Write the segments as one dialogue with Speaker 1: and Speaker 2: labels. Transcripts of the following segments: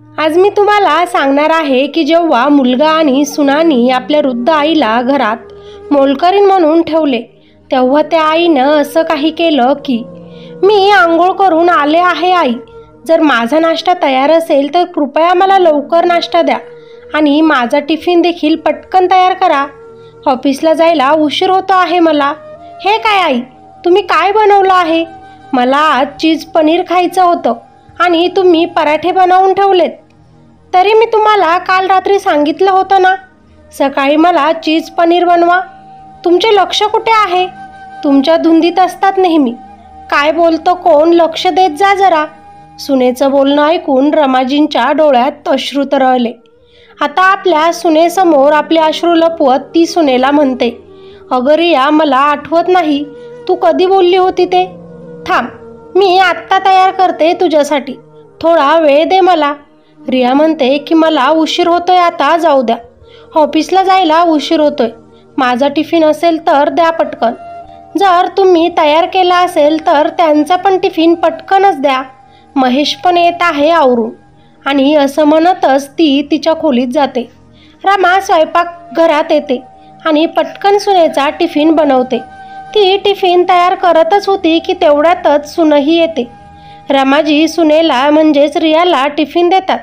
Speaker 1: आज मी तुम्हाला सांगणार आहे की जेव्हा मुलगा आणि सुनानी आपल्या वृद्ध आईला घरात मोलकरीण म्हणून ठेवले, तेव्हा त्या आईनं असं काही केलं की, मी आंघोळ करून आले आहे आई, जर माझा नाश्ता तयार असेल तर कृपया मला लवकर नाश्ता द्या आणि माझा टिफिन देखील पटकन तयार करा. ऑफिसला जायला उशीर होतो आहे मला. हे काय आई, तुम्ही काय बनवलं आहे? मला आज चीज पनीर खायचं होतं आणि तुम्ही पराठे बनवून ठेवलेत. तरी मी तुम्हाला काल रात्री सांगितलं होतं ना, सकाळी मला चीज पनीर बनवा. तुमचे लक्ष कुठे आहे? तुमच्या धुंदीत असतात नेहमी. काय बोलतो कोण, लक्ष देत जा जरा. सुनेचं बोलणं ऐकून रमाजींच्या डोळ्यात अश्रू तरळले. आता आपल्या सुनेसमोर आपले अश्रू लपवत ती सुनेला म्हणते, अगं रिया, मला आठवत नाही तू कधी बोलली होती ते. थांब, मी आत्ता तयार करते तुझ्यासाठी, थोडा वेळ दे मला. रिया म्हणते की मला उशीर होतोय, आता जाऊ द्या. ऑफिसला जायला उशीर होतोय. माझा टिफिन असेल तर द्या पटकन. जर तुम्ही तयार केला असेल तर त्यांचा पण टिफिन पटकनच द्या. महेश पण येत आहे आवरून. आणि असं म्हणतच ती तिच्या खोलीत जाते. रमा स्वयंपाकघरात येते आणि पटकन सुनेचा टिफिन बनवते. ती टिफिन तयार करतच होती की तेवढ्यातच सुनही येते. रमाजी सुनेला म्हणजेच रियाला टिफिन देतात.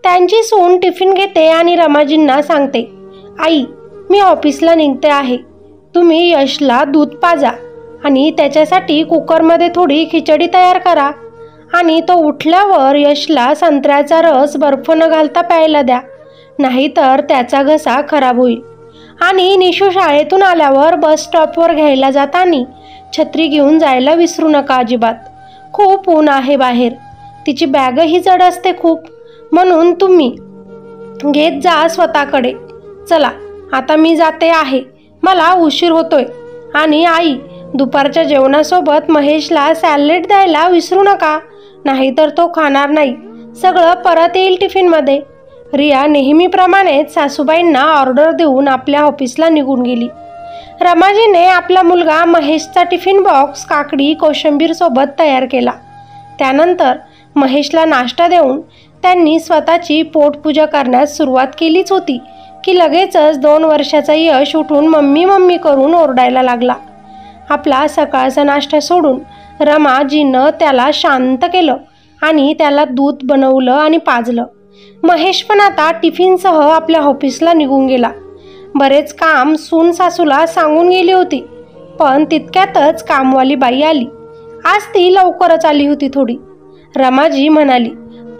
Speaker 1: त्यांची सून टिफिन घेते आणि रमाजींना सांगते, आई, मी ऑफिसला निघते आहे. तुम्ही यशला दूध पाजा आणि त्याच्यासाठी कुकरमध्ये थोडी खिचडी तयार करा आणि तो उठल्यावर यशला संत्र्याचा रस बर्फ न घालता प्यायला द्या, नाहीतर त्याचा घसा खराब होईल. आणि निशू शाळेतून आल्यावर बस स्टॉपवर घ्यायला जाताना छत्री घेऊन जायला विसरू नका अजिबात. खूप ऊन आहे बाहेर. तिची बॅगही जड असते खूप, म्हणून तुम्ही घेत जा स्वतःकडे. चला, आता मी जाते आहे, मला उशीर होतोय. आणि आई, दुपारच्या जेवणासोबत महेशला सॅलेड द्यायला विसरू नका, नाहीतर तो खाणार नाही. सगळं परत येईल टिफिनमध्ये. रिया नेहमीप्रमाणेच सासूबाईंना ऑर्डर देऊन आपल्या ऑफिसला निघून गेली. रमाजीने आपला मुलगा महेशचा टिफिन बॉक्स काकडी कोशिंबीरसोबत तयार केला. त्यानंतर महेशला नाश्ता देऊन त्यांनी स्वतःची पोटपूजा करण्यास सुरुवात केलीच होती की लगेचच 2 वर्षाचा यश उठून मम्मी मम्मी करून ओरडायला लागला. आपला सकाळचा नाश्ता सोडून रमाजीनं त्याला शांत केलं आणि त्याला दूध बनवलं आणि पाजलं. महेश पण आता टिफिनसह आपल्या ऑफिसला निघून गेला. बरेच काम सून सासूला सांगून गेली होती, पण तितक्यातच कामवाली बाई आली. आज ती लवकरच आली होती थोडी. रमाजी म्हणाली,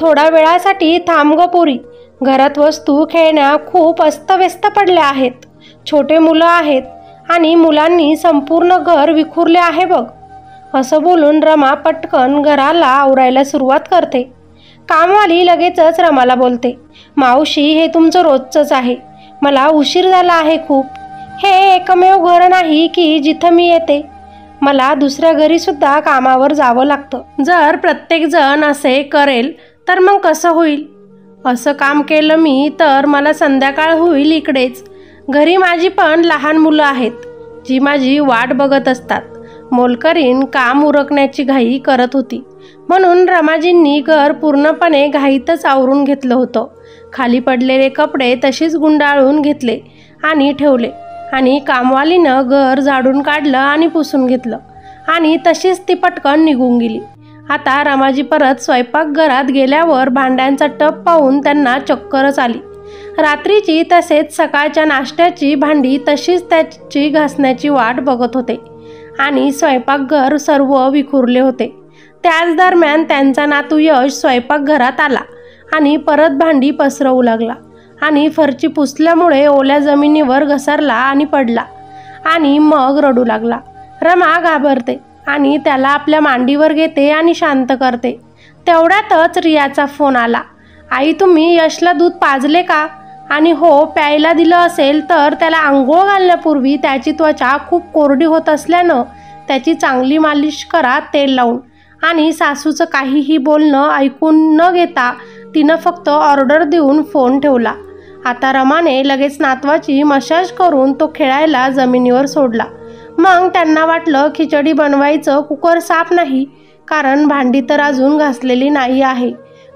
Speaker 1: थोडा वेळासाठी थांब ग पोरी, घरात वस्तू खेळण्या खूप अस्तव्यस्त पडल्या आहेत. छोटे मुलं आहेत आणि मुलांनी संपूर्ण घर विखुरले आहे बघ. असं बोलून रमा पटकन घराला आवरायला सुरुवात करते. कामवाली लगेचच रमाला बोलते, मावशी, हे तुमचं रोजचंच आहे. मला उशीर झाला आहे खूप. हे एकमेव घर नाही की जिथं मी येते. मला दुसऱ्या घरीसुद्धा कामावर जावं लागतं. जर प्रत्येकजण असे करेल तर मग कसं होईल? असं काम केलं मी तर मला संध्याकाळ होईल इकडेच. घरी माझी पण लहान मुलं आहेत, जी माझी वाट बघत असतात. मोलकरीण काम उरकण्याची घाई करत होती, म्हणून रमाजींनी घर पूर्णपणे घाईतच आवरून घेतलं होतं. खाली पडलेले कपडे तशीच गुंडाळून घेतले आणि ठेवले आणि कामवालीनं घर झाडून काढलं आणि पुसून घेतलं आणि तशीच ती पटकन निघून गेली. आता रमाजी परत स्वयंपाकघरात गेल्यावर भांड्यांचा टप पाहून त्यांना चक्करच आली. रात्रीची तसेच सकाळच्या नाश्त्याची भांडी तशीच त्याची घासण्याची वाट बघत होते आणि स्वयंपाकघर सर्व विखुरले होते. त्याच दरम्यान त्यांचा नातू यश स्वयंपाकघरात आला आणि परत भांडी पसरवू लागला आणि फरची पुसल्यामुळे ओल्या जमिनीवर घसरला आणि पडला आणि मग रडू लागला. रमा घाबरते आणि त्याला आपल्या मांडीवर घेते आणि शांत करते. तेवढ्यातच रियाचा फोन आला. आई, तुम्ही यशला दूध पाजले का? आणि हो, प्यायला दिलं असेल तर त्याला आंघोळ घालण्यापूर्वी त्याची त्वचा खूप कोरडी होत असल्यानं त्याची चांगली मालिश करा तेल लावून. आणि सासूचं काहीही बोलणं ऐकून न घेता तिनं फक्त ऑर्डर देऊन फोन ठेवला. आता रमाने लगेच नातवाची मसाज करून तो खेळायला जमिनीवर सोडला. मग त्यांना वाटलं खिचडी बनवायचं, कुकर साफ नाही कारण भांडी तर अजून घासलेली नाही आहे.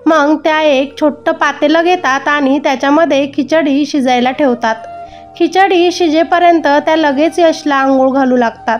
Speaker 1: मग त्या एक छोटं पातेलं घेतात आणि त्याच्यामध्ये खिचडी शिजायला ठेवतात. खिचडी शिजेपर्यंत त्या लगेच यशला आंघोळ घालू लागतात.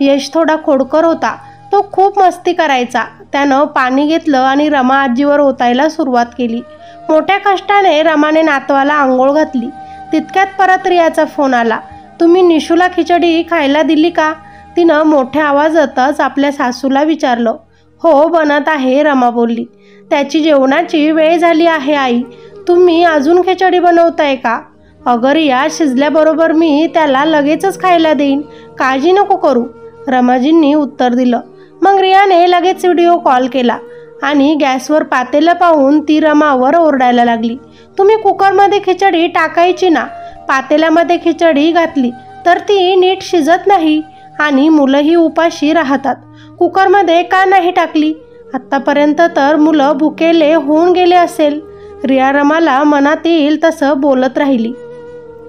Speaker 1: यश थोडा खोडकर होता. तो खूप मस्ती करायचा. त्यानं पाणी घेतलं आणि रमा आजीवर ओतायला सुरुवात केली. मोठ्या कष्टाने रमाने नातवाला आंघोळ घातली. तितक्यात परत रियाचा फोन आला. तुम्ही निशूला खिचडी खायला दिली का? तिनं मोठ्या आवाजातच आपल्या सासूला विचारलं. हो बनत आहे, रमा बोलली. त्याची जेवणाची वेळ झाली आहे आई. तुम्ही अजून खिचडी बनवताय का? अगं रिया, शिजल्याबरोबर मी त्याला लगेचच खायला देईन, काळजी नको करू, रमाजींनी उत्तर दिलं. मग रियाने लगेच व्हिडिओ कॉल केला आणि गॅसवर पातेलं पाहून ती रमावर ओरडायला लागली. तुम्ही कुकरमध्ये खिचडी टाकायची ना. पातेल्यामध्ये खिचडी घातली तर ती नीट शिजत नाही आणि मुलंही उपाशी राहतात. कुकरमध्ये का नाही टाकली? आत्तापर्यंत तर मुलं भुकेले होऊन गेले असेल. रिया रमाला मनात येईल तसं बोलत राहिली.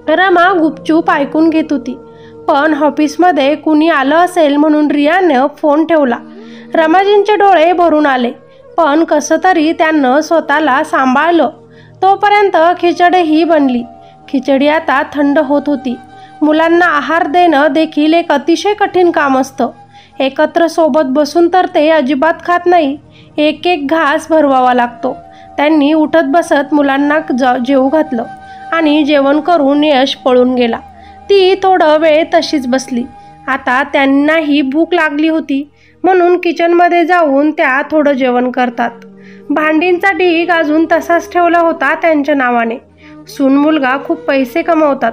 Speaker 1: रमा गुपचूप ऐकून घेत होती. पण ऑफिसमध्ये कुणी आलं असेल म्हणून रियानं फोन ठेवला. रमाजींचे डोळे भरून आले, पण कसं तरी त्यानं स्वतःला सांभाळलं. तोपर्यंत खिचडीही बनली. खिचडी आता थंड होत होती. मुलांना आहार देणं देखील एक अतिशय कठीण काम असतं. एकत्र सोबत बसून तर ते अजिबात खात नाही. एक एक घास भरवावा लागतो. त्यांनी उठत बसत मुलांना जेवू घातलं आणि जेवण करून यश पळून गेला. ती थोडं वेळ तशीच बसली. आता त्यांनाही भूक लागली होती म्हणून किचनमध्ये जाऊन त्या थोडं जेवण करतात. भांडींचा ढीग अजून तसाच ठेवला होता त्यांच्या नावाने. सून मुलगा खूप पैसे कमवतात,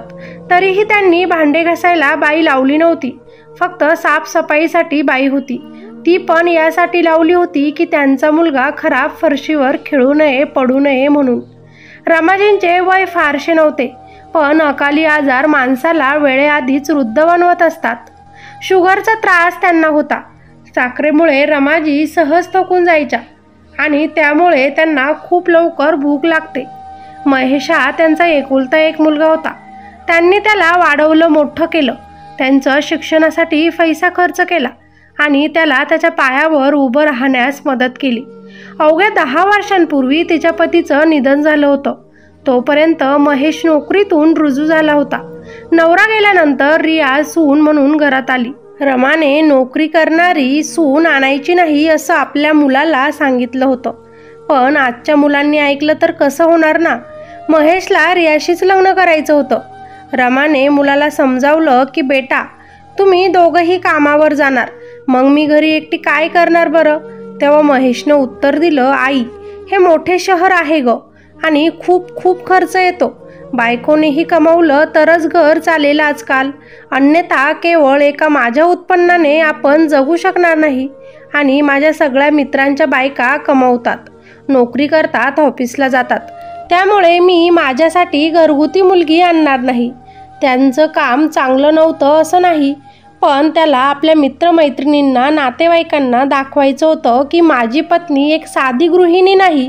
Speaker 1: तरीही त्यांनी भांडे घासायला बाई लावली नव्हती. फक्त साफसफाईसाठी बाई होती. ती पण यासाठी लावली होती की त्यांचा मुलगा खराब फरशीवर खेळू नये, पडू नये म्हणून. रमाजींचे वय फारसे नव्हते, पण अकाली आजार माणसाला वेळेआधीच वृद्ध बनवत असतात. शुगरचा त्रास त्यांना होता. साखरेमुळे रमाजी सहज थकून जायच्या आणि त्यामुळे त्यांना खूप लवकर भूक लागते. महेश हा त्यांचा एकुलता एक मुलगा होता. त्यांनी त्याला वाढवलं, मोठं केलं. त्यांचं शिक्षणासाठी पैसा खर्च केला आणि त्याला त्याच्या पायावर उभं राहण्यास मदत केली. अवघ्या 10 वर्षांपूर्वी तिच्या पतीचं निधन झालं होतं. तोपर्यंत महेश नोकरीतून रुजू झाला होता. नवरा गेल्यानंतर रिया सून म्हणून घरात आली. रमाने नोकरी करणारी सून आणायची नाही असं आपल्या मुलाला सांगितलं होतं. पण आजच्या मुलांनी ऐकलं तर कसं होणार ना. महेशला रियाशीच लग्न करायचं होतं. रमाने मुलाला समजावलं की बेटा, तुम्ही दोघंही कामावर जाणार, मग मी घरी एकटी काय करणार बरं? तेव्हा महेशनं उत्तर दिलं, आई, हे मोठे शहर आहे ग आणि खूप खूप खर्च येतो. बायकोनेही कमवलं तरच घर चालेल आजकाल, अन्यथा केवळ एका माझ्या उत्पन्नाने आपण जगू शकणार नाही. आणि माझ्या सगळ्या मित्रांच्या बायका कमवतात, नोकरी करतात, ऑफिसला जातात. त्यामुळे मी माझ्यासाठी घरगुती मुलगी आणणार नाही. त्यांचं काम चांगलं नव्हतं असं नाही, पण त्याला आपल्या मित्रमैत्रिणींना, नातेवाईकांना दाखवायचं होतं की माझी पत्नी एक साधी गृहिणी नाही,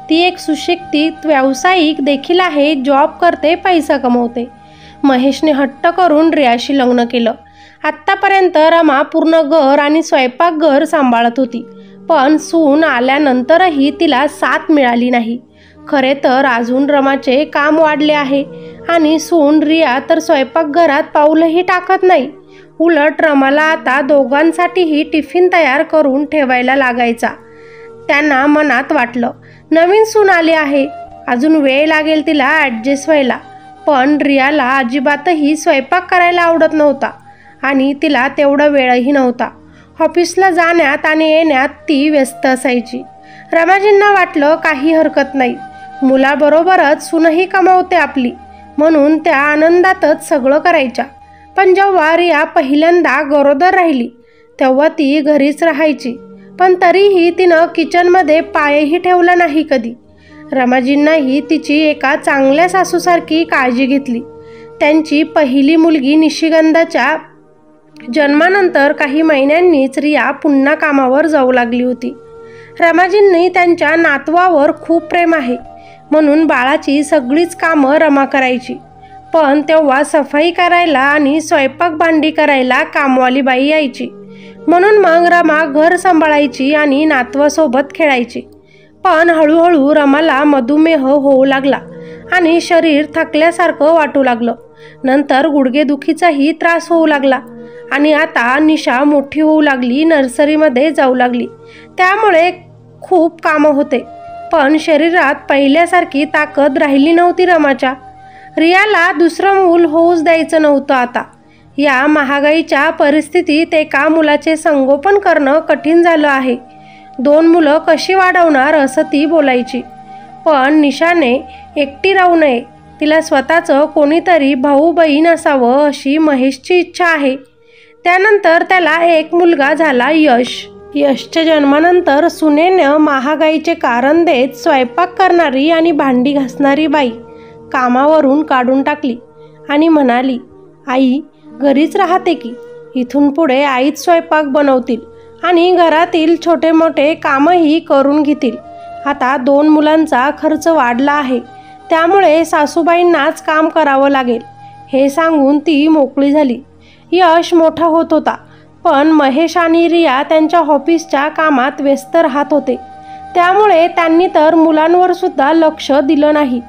Speaker 1: ती एक सुशिक्षित व्यावसायिक देखील आहे, जॉब करते, पैसा कमवते. महेशने हट्ट करून रियाशी लग्न केलं. आत्तापर्यंत रमा पूर्ण घर आणि स्वयंपाकघर सांभाळत होती, पण सून आल्यानंतरही तिला साथ मिळाली नाही. खरे तर अजून रमाचे काम वाढले आहे आणि सून रिया तर स्वयंपाकघरात पाऊलही टाकत नाही. उलट रमाला आता दोघांसाठीही टिफिन तयार करून ठेवायला लागायचा. त्यांना मनात वाटलं, नवीन सून आली आहे, अजून वेळ लागेल तिला ॲडजस्ट व्हायला. पण रियाला अजिबातही स्वयंपाक करायला आवडत नव्हता आणि तिला तेवढा वेळही नव्हता. ऑफिसला जाण्यात आणि येण्यात ती व्यस्त असायची. रमाजींना वाटलं काही हरकत नाही, मुलाबरोबरच सूनही कमावते आपली, म्हणून त्या आनंदातच सगळं करायच्या. पण जेव्हा रिया पहिल्यांदा गरोदर राहिली तेव्हा ती घरीच राहायची, पण तरीही तिनं किचनमध्ये पायही ठेवला नाही कधी. रमाजींनाही तिची एका चांगल्या सासूसारखी काळजी घेतली. त्यांची पहिली मुलगी निशिगंधाच्या जन्मानंतर काही महिन्यांनीच रिया पुन्हा कामावर जाऊ लागली होती. रमाजींनी त्यांच्या नातवावर खूप प्रेम आहे म्हणून बाळाची सगळीच कामं रमा करायची. पण तेव्हा सफाई करायला आणि स्वयंपाक भांडी करायला कामवाली बाई यायची, म्हणून मग रमा घर सांभाळायची आणि नातवासोबत खेळायची. पण हळूहळू रमाला मधुमेह होऊ लागला आणि शरीर थकल्यासारखं वाटू लागलं. नंतर गुडघेदुखीचाही त्रास होऊ लागला आणि आता निशा मोठी होऊ लागली, नर्सरीमध्ये जाऊ लागली. त्यामुळे खूप कामं होते, पण शरीरात पहिल्यासारखी ताकद राहिली नव्हती रमाच्या. रियाला दुसरं मूल होऊच द्यायचं नव्हतं आता. या महागाईच्या परिस्थितीत एका मुलाचे संगोपन करणं कठीण झालं आहे. 2 मुलं कशी वाढवणार असं ती बोलायची. पण निशाने एकटी राहू नये, तिला स्वतःचं कोणीतरी भाऊ बहीण असावं अशी महेशची इच्छा आहे. त्यानंतर त्याला एक मुलगा झाला, यश. यशच्या जन्मानंतर सुनेनं महागाईचे कारण देत स्वयंपाक करणारी आणि भांडी घासणारी बाई कामावरून काढून टाकली आणि म्हणाली, आई घरीच राहते की, इथून पुढे आईच स्वयंपाक बनवतील आणि घरातील छोटे मोठे कामही करून घेतील. आता 2 मुलांचा खर्च वाढला आहे, त्यामुळे सासूबाईंनाच काम करावं लागेल, हे सांगून ती मोकळी झाली. यश मोठा होत होता, पण महेश आणि रिया त्यांच्या ऑफिसच्या कामात व्यस्त राहत होते. त्यामुळे त्यांनी तर मुलांवर सुद्धा लक्ष दिलं नाही.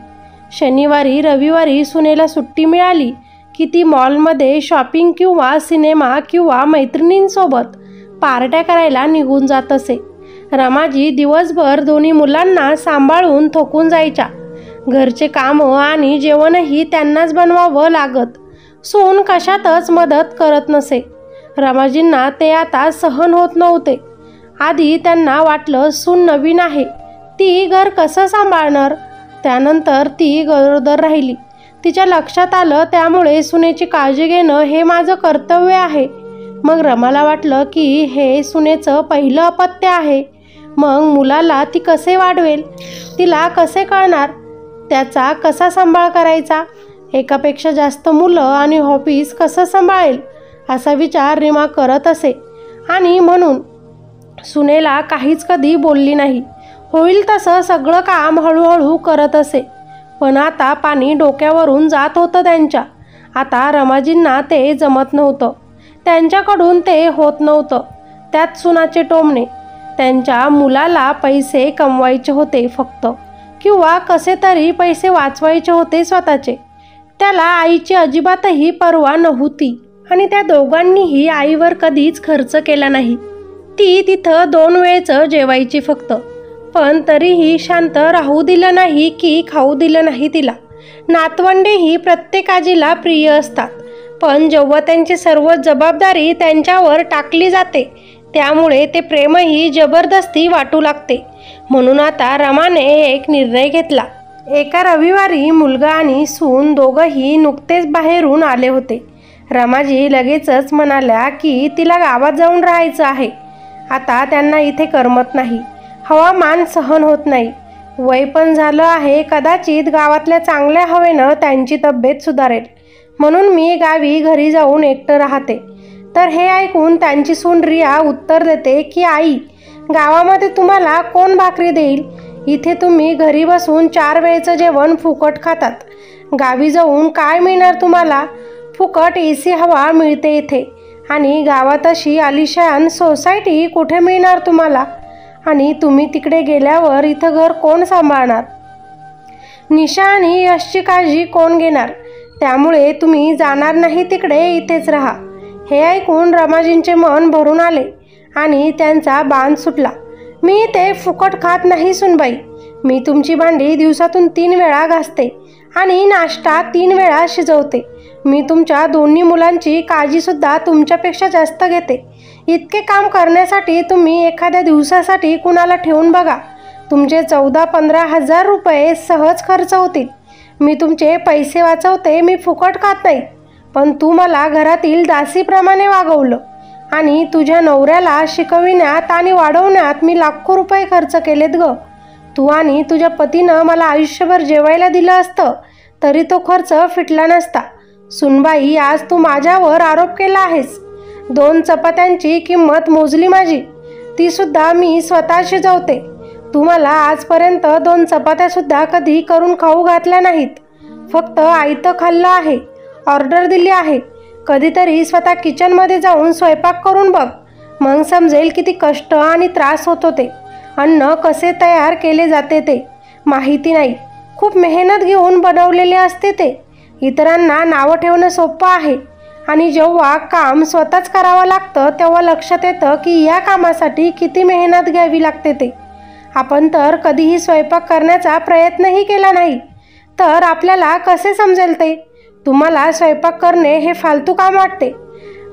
Speaker 1: शनिवारी रविवारी सुनेला सुट्टी मिळाली की ती मॉलमध्ये शॉपिंग किंवा सिनेमा किंवा मैत्रिणींसोबत पार्ट्या करायला निघून जात असे. रमाजी दिवसभर 2 मुलांना सांभाळून थकून जायच्या. घरचे कामं आणि जेवणही त्यांनाच बनवावं लागत. सून कशातच मदत करत नसे. रमाजींना ते आता सहन होत नव्हते. आधी त्यांना वाटलं सून नवीन आहे, ती घर कसं सांभाळणार. त्यानंतर ती गरोदर राहिली. तिच्या लक्षात आलं त्यामुळे सुनेची काळजी घेणं हे माझं कर्तव्य आहे. मग रमाला वाटलं की हे सुनेचं पहिलं अपत्य आहे. मग मुलाला ती कसे वाढवेल, तिला कसे कळणार, त्याचा कसा सांभाळ करायचा, एकापेक्षा जास्त मुलं आणि ऑफिस कसं सांभाळेल असा विचार रिमा करत असे. आणि म्हणून सुनेला काहीच कधी बोलली नाही. होईल तसं सगळं काम हळूहळू करत असे. पण आता पाणी डोक्यावरून जात होतं त्यांच्या. आता रमाजींना ते जमत नव्हतं, त्यांच्याकडून ते होत नव्हतं. त्यात सुनाचे टोमणे. त्यांच्या मुलाला पैसे कमवायचे होते फक्त, किंवा कसे तरी पैसे वाचवायचे होते स्वतःचे. त्याला आईची अजिबातही पर्वा नव्हती आणि त्या दोघांनीही आईवर कधीच खर्च केला नाही. ती तिथं 2 वेळचं जेवायची फक्त, पण तरीही शांत राहू दिलं नाही की खाऊ दिलं नाही तिला. नातवंडे ही प्रत्येक आजीला प्रिय असतात, पण जेव्हा त्यांची सर्व जबाबदारी त्यांच्यावर टाकली जाते त्यामुळे ते प्रेमही जबरदस्ती वाटू लागते. म्हणून आता रमाने एक निर्णय घेतला. एका रविवारी मुलगा आणि सून दोघंही नुकतेच बाहेरून आले होते. रमाजी लगेचच म्हणाल्या की तिला गावात जाऊन राहायचं आहे. आता त्यांना इथे करमत नाही, हवामान सहन होत नाही, वय पण झालं आहे. कदाचित गावातल्या चांगल्या हवेनं त्यांची तब्येत सुधारेल, म्हणून मी गावी घरी जाऊन एकटं राहते. तर हे ऐकून त्यांची सून रिया उत्तर देते की आई, गावामध्ये तुम्हाला कोण भाकरी देईल, इथे तुम्ही घरी बसून 4 वेळचं जेवण फुकट खातात. गावी जाऊन काय मिळणार तुम्हाला, फुकट AC हवा मिळते इथे, आणि गावात अशी आलिशान सोसायटी कुठे मिळणार तुम्हाला, आणि तुम्ही तिकडे गेल्यावर इथं घर कोण सांभाळणार, निशा आणि यशची काळजी कोण घेणार, त्यामुळे तुम्ही जाणार नाही तिकडे, इथेच राहा. हे ऐकून रमाजींचे मन भरून आले आणि त्यांचा बांध सुटला. मी ते फुकट खात नाही सुनबाई, मी तुमची भांडी दिवसातून 3 वेळा घासते आणि नाश्ता 3 वेळा शिजवते. मी तुमच्या 2 मुलांची काळजीसुद्धा तुमच्यापेक्षा जास्त घेते. इतके काम करण्यासाठी तुम्ही एखाद्या दिवसासाठी कुणाला ठेवून बघा, तुमचे 14-15 हजार रुपये सहज खर्च होतील. मी तुमचे पैसे वाचवते, मी फुकट खात नाही. पण तू मला घरातील दासीप्रमाणे वागवलं आणि तुझ्या नवऱ्याला शिकविण्यात आणि वाढवण्यात मी लाखो रुपये खर्च केलेत ग. तू आणि तुझ्या पतीनं मला आयुष्यभर जेवायला दिलं असतं तरी तो खर्च फिटला नसता. सुनबाई, आज तू माझ्यावर आरोप केला आहेस. 2 चपात्यांची किंमत मोजली माझी, ती सुद्धा मी स्वतः शिजवते. तू मला आजपर्यंत 2 चपात्यासुद्धा कधी करून खाऊ घातल्या नाहीत, फक्त आयतं खाल्लं आहे, ऑर्डर दिली आहे. कधीतरी स्वतः किचनमध्ये जाऊन स्वयंपाक करून बघ, मग समजेल किती कष्ट आणि त्रास होत होते. अन्न कसे तयार केले जाते ते माहिती नाही. खूप मेहनत घेऊन बनवलेले असते ते. इतरांना नावं ठेवणं सोपं आहे आणि जेव्हा काम स्वतःच करावं लागतं तेव्हा लक्षात येतं की या कामासाठी किती मेहनत घ्यावी लागते ते. आपण तर कधीही स्वयंपाक करण्याचा प्रयत्नही केला नाही, तर आपल्याला कसे समजेल ते? तुम्हाला स्वयंपाक करणे हे फालतू काम वाटते.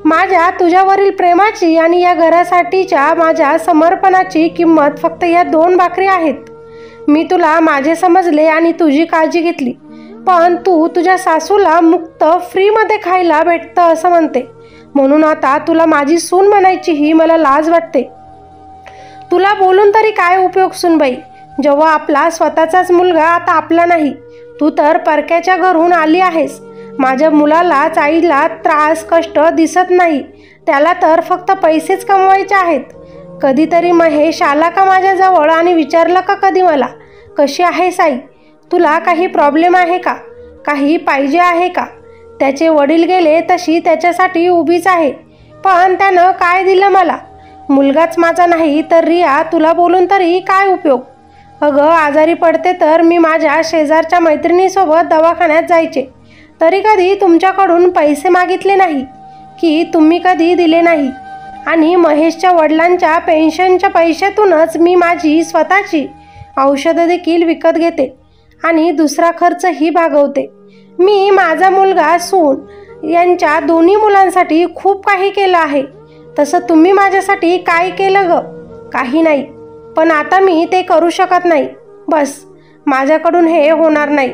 Speaker 1: माझ्या तुझ्यावरील प्रेमाची आणि या घरासाठीच्या माझ्या समर्पणाची किंमत फक्त या 2 भाकरी आहेत. मी तुला माझे समजले आणि तुझी काळजी घेतली, पण तू तुझ्या सासूला मुक्त फ्रीमध्ये खायला भेटतं असं म्हणते, म्हणून आता तुला माझी सून म्हणायचीही मला लाज वाटते. तुला बोलून तरी काय उपयोग सुनबाई, जेव्हा आपला स्वतःचाच मुलगा आता आपला नाही. तू तर परक्याच्या घरून आली आहेस. माझ्या मुलालाच आईला त्रास कष्ट दिसत नाही, त्याला तर फक्त पैसेच कमवायचे आहेत. कधीतरी महेश आला का माझ्याजवळ आणि विचारलं का कधी मला, कशी आहेस आई, तुला काही प्रॉब्लेम आहे का, काही पाहिजे आहे का? त्याचे वडील गेले तशी त्याच्यासाठी उभीच आहे, पण त्यानं काय दिलं मला? मुलगाच माझा नाही तर रिया तुला बोलून तरी काय उपयोग? अगं आजारी पडते तर मी माझ्या शेजारच्या मैत्रिणीसोबत दवाखान्यात जायचे, तरी कधी तुमच्याकडून पैसे मागितले नाही की तुम्ही कधी दिले नाही. आणि महेशच्या वडिलांच्या पेन्शनच्या पैशातूनच मी माझी स्वतःची औषधं देखील विकत घेते आणि दुसरा खर्चही भागवते. मी माझा मुलगा सून यांच्या दोन्ही मुलांसाठी खूप काही केलं आहे. तसं तुम्ही माझ्यासाठी काय केलं ग? काही नाही. पण आता मी ते करू शकत नाही. बस, माझ्याकडून हे होणार नाही.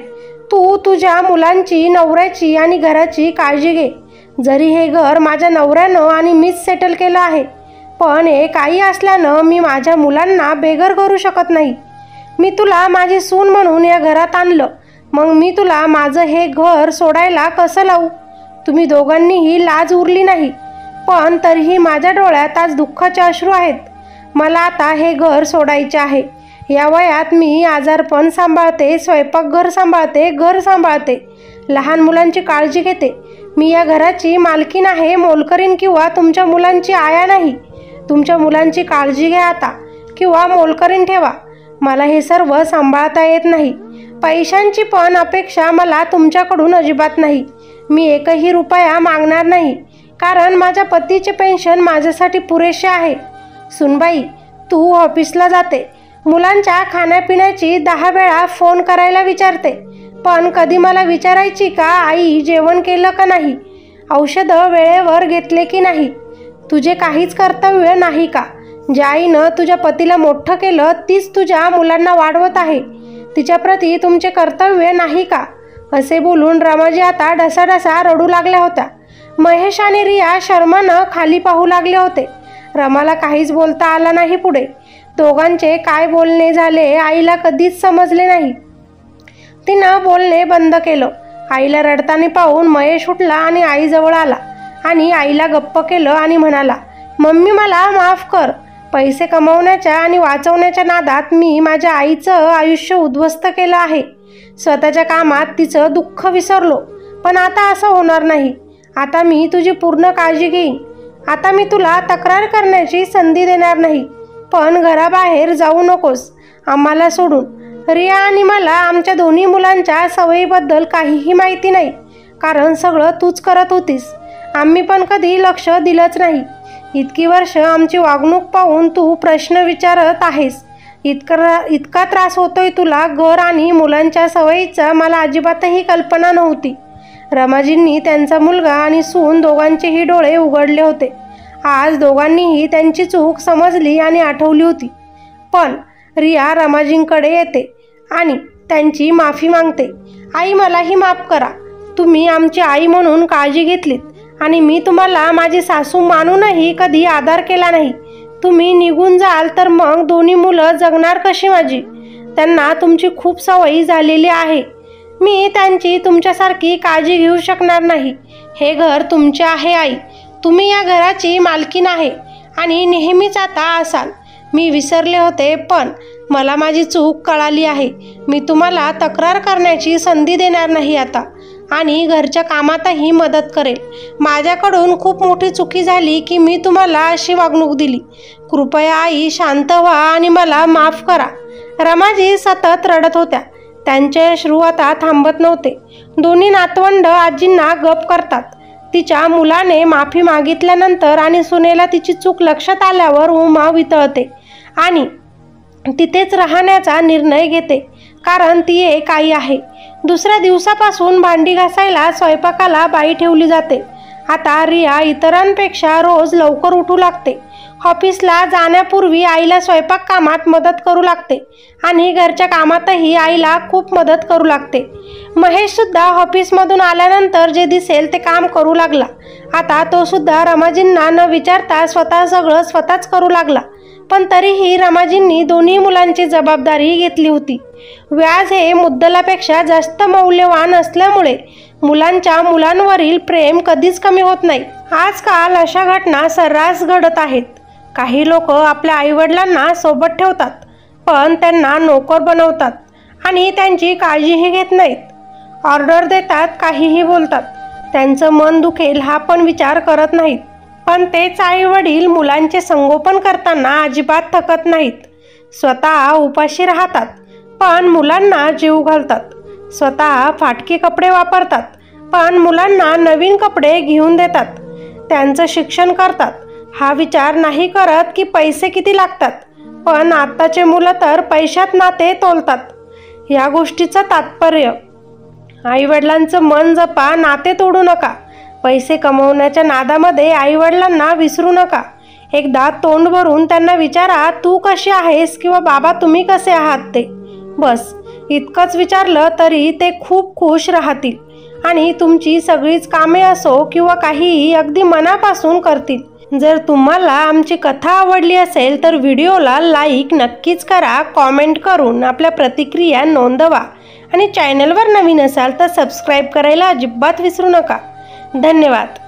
Speaker 1: तू तुझ्या मुलांची, नवऱ्याची आणि घराची काळजी घे. जरी हे घर माझ्या नवऱ्यानं आणि मीच सेटल केलं आहे, पण एक आई असल्यानं मी माझ्या मुलांना बेघर करू शकत नाही. मी तुला माझी सून म्हणून या घरात आणलं, मग मी तुला माझं हे घर सोडायला कसं लावू? तुम्ही दोघांनीही लाज उरली नाही, पण तरीही माझ्या डोळ्यात आज दुःखाचे अश्रू आहेत. मला आता हे घर सोडायचे आहे. या वयात मी आजारपण सांभाळते, स्वयंपाकघर सांभाळते, घर सांभाळते, लहान मुलांची काळजी घेते. मी या घराची मालकीण आहे, मोलकरीण किंवा तुमच्या मुलांची आया नाही. तुमच्या मुलांची काळजी घ्या आता किंवा मोलकरीण ठेवा. मला हे सर्व सांभाळता येत नाही. पैशांची पण अपेक्षा मला तुमच्याकडून अजिबात नाही. मी एकही रुपया मागणार नाही, कारण माझ्या पतीचे पेन्शन माझ्यासाठी पुरेसे आहे. सुनबाई, तू ऑफिसला जाते, मुलांच्या खाण्यापिण्याची 10 वेळा फोन करायला विचारते, पण कधी मला विचारायची का आई जेवण केलं का नाही, औषधं वेळेवर घेतले की नाही? तुझे काहीच कर्तव्य नाही का? ज्या आईनं तुझ्या पतीला मोठं केलं तीच तुझ्या मुलांना वाढवत आहे, तिच्याप्रती तुमचे कर्तव्य नाही का? असे बोलून रमाजी आता ढसाढसा रडू लागल्या होत्या. महेश आणि रिया शर्मानं खाली पाहू लागले होते. रमाला काहीच बोलता आलं नाही पुढे. दोघांचे काय बोलणे झाले आईला कधीच समजले नाही. तिनं बोलणे बंद केलं. आईला रडताना पाहून महेश उठला आणि आईजवळ आला आणि आईला गप्प केलं आणि म्हणाला, मम्मी मला माफ कर. पैसे कमवण्याच्या आणि वाचवण्याच्या नादात मी माझ्या आईचं आयुष्य उद्ध्वस्त केलं आहे. स्वतःच्या कामात तिचं दुःख विसरलो, पण आता असं होणार नाही. आता मी तुझी पूर्ण काळजी घेईन. आता मी तुला तक्रार करण्याची संधी देणार नाही, पण घराबाहेर जाऊ नकोस आम्हाला सोडून. रिया आणि मला आमच्या दोन्ही मुलांच्या सवयीबद्दल काहीही माहिती नाही, कारण सगळं तूच करत होतीस. आम्ही पण कधी लक्ष दिलंच नाही. इतकी वर्ष आमची वागणूक पाहून तू प्रश्न विचारत आहेस. इतका त्रास होतोय तुला घर आणि मुलांच्या सवयीचा मला अजिबातही कल्पना नव्हती. रमाजींनी त्यांचा मुलगा आणि सून दोघांचेही डोळे उघडले होते. आज दोघांनीही त्यांची चूक समजली आणि आठवली होती. पण रिया रमाजींकडे येते आणि त्यांची माफी मागते. आई, मलाही माफ करा. तुम्ही आमची आई म्हणून काळजी घेतलीत आणि मी तुम्हाला माझी सासू मानूनही कधी आदर केला नाही. तुम्ही निघून जाल तर मग दोन्ही मुलं जगणार कशी माझी? त्यांना तुमची खूप सवयी झालेली आहे. मी त्यांची तुमच्यासारखी काळजी घेऊ शकणार नाही. हे घर तुमचे आहे आई. तुम्ही या घराची मालकीण आहे आणि नेहमीच आता असाल. मी विसरले होते, पण मला माझी चूक कळाली आहे. मी तुम्हाला तक्रार करण्याची संधी देणार नाही आता. आणि घरच्या कामातही मदत करेल. माझ्याकडून खूप मोठी चुकी झाली की मी तुम्हाला अशी वागणूक दिली. कृपया आई शांत व्हा आणि मला माफ करा. रमाजी सतत रडत होत्या. त्यांचे अश्रू आता थांबत नव्हते. दोन्ही नातवंड आजींना गप करतात. तिच्या मुलाने माफी मागितल्यानंतर आणि सुनेला तिची चूक लक्षात आल्यावर उमा वितळते आणि तिथेच राहण्याचा निर्णय घेते, कारण ती एक आई आहे. दुसऱ्या दिवसापासून भांडी घासायला स्वयंपाकाला बाई ठेवली जाते. आता रिया इतरांपेक्षा रोज लवकर उठू लागते. ऑफिसला जाण्यापूर्वी आईला स्वयंपाक कामात मदत करू लागते आणि घरच्या कामातही आईला खूप मदत करू लागते. महेशसुद्धा ऑफिसमधून आल्यानंतर जे दिसेल ते काम करू लागला. आता तो सुद्धा रमाजींना न विचारता स्वतः स्वतःच करू लागला. पण तरीही रमाजींनी दोन्ही मुलांची जबाबदारी घेतली होती. व्याज हे मुद्दलापेक्षा जास्त मौल्यवान असल्यामुळे मुलांवरील प्रेम कधीच कमी होत नाही. आजकाल अशा घटना सर्रास घडत आहेत. काही लोक आपल्या आईवडिलांना सोबत ठेवतात, पण त्यांना नोकर बनवतात आणि त्यांची काळजीही घेत नाहीत. ऑर्डर देतात, काहीही बोलतात. त्यांचं मन दुखेल हा पण विचार करत नाहीत. पण तेच आईवडील मुलांचे संगोपन करताना अजिबात थकत नाहीत. स्वतः उपाशी राहतात, पण मुलांना जीव घालतात. स्वतः फाटके कपडे वापरतात, पण मुलांना नवीन कपडे घेऊन देतात. त्यांचं शिक्षण करतात. हा विचार नाही करत की पैसे किती लागतात, पण आत्ताचे मुलं तर पैशात नाते तोलतात. या गोष्टीचं तात्पर्य, आईवडिलांचं मन जपा, नाते तोडू नका. पैसे कमवण्याच्या नादामध्ये आईवडिलांना विसरू नका. एकदा तोंड भरून त्यांना विचारा, तू कशी आहेस किंवा बाबा तुम्ही कसे आहात ते. बस इतकंच विचारलं तरी ते खूप खुश राहतील आणि तुमची सगळीच कामे असो किंवा काहीही अगदी मनापासून करतील. जर तुम्हाला आमची कथा आवडली असेल तर व्हिडिओला लाईक नक्कीच करा. कॉमेंट करून आपल्या प्रतिक्रिया नोंदवा आणि चॅनलवर नवीन असाल तर सबस्क्राईब करायला अजिबात विसरू नका. धन्यवाद.